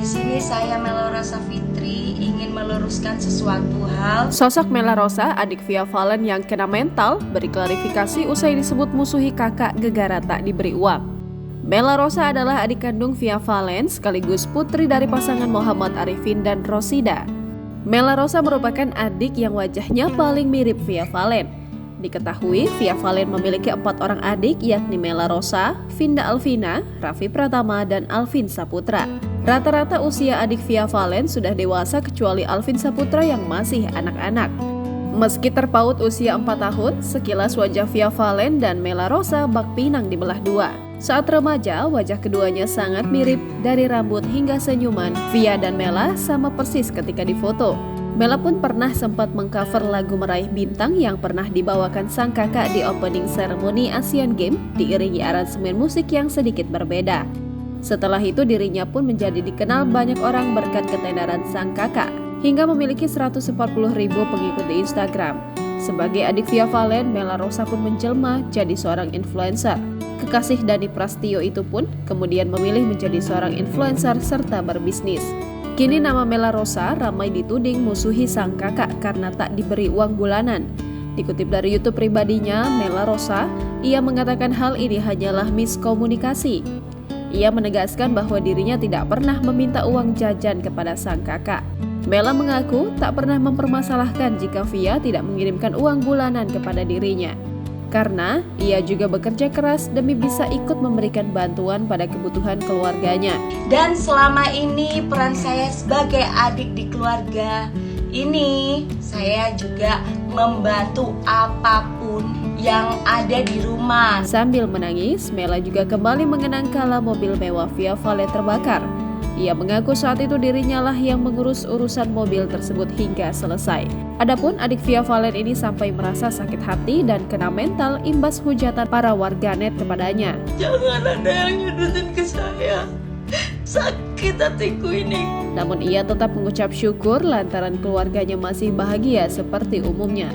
Di sini saya Mela Rosa Fitri ingin meluruskan sesuatu hal. Sosok Mela Rosa, adik Via Valen yang kena mental, beri klarifikasi usai disebut musuhi kakak gegara tak diberi uang. Mela Rosa adalah adik kandung Via Valen sekaligus putri dari pasangan Muhammad Arifin dan Rosida. Mela Rosa merupakan adik yang wajahnya paling mirip Via Valen. Diketahui, Via Valen memiliki 4 orang adik yakni Mela Rosa, Vinda Alvina, Raffi Pratama, dan Alvin Saputra. Rata-rata usia adik Via Valen sudah dewasa kecuali Alvin Saputra yang masih anak-anak. Meski terpaut usia 4 tahun, sekilas wajah Via Valen dan Mela Rosa bak pinang dibelah dua. Saat remaja, wajah keduanya sangat mirip dari rambut hingga senyuman. Via dan Mela sama persis ketika difoto. Mela pun pernah sempat mengcover lagu Meraih Bintang yang pernah dibawakan sang kakak di opening seremoni Asian Games diiringi aransemen musik yang sedikit berbeda. Setelah itu dirinya pun menjadi dikenal banyak orang berkat ketenaran sang kakak, hingga memiliki 140.000 pengikut di Instagram. Sebagai adik Via Valen, Mela Rosa pun menjelma jadi seorang influencer. Kekasih Dani Prastio itu pun kemudian memilih menjadi seorang influencer serta berbisnis. Kini nama Mela Rosa ramai dituding musuhi sang kakak karena tak diberi uang bulanan. Dikutip dari YouTube pribadinya, Mela Rosa, ia mengatakan hal ini hanyalah miskomunikasi. Ia menegaskan bahwa dirinya tidak pernah meminta uang jajan kepada sang kakak. Mela mengaku tak pernah mempermasalahkan jika Via tidak mengirimkan uang bulanan kepada dirinya. Karena ia juga bekerja keras demi bisa ikut memberikan bantuan pada kebutuhan keluarganya. Dan selama ini peran saya sebagai adik di keluarga ini, saya juga membantu apapun yang ada di rumah. Sambil menangis, Mela juga kembali mengenang kala mobil mewah Via Valen terbakar. Ia mengaku saat itu dirinya lah yang mengurus urusan mobil tersebut hingga selesai. Adapun adik Via Valen ini sampai merasa sakit hati dan kena mental imbas hujatan para warganet kepadanya. Jangan ada yang nyudutin ke saya. Sakit hatiku ini. Namun ia tetap mengucap syukur lantaran keluarganya masih bahagia seperti umumnya.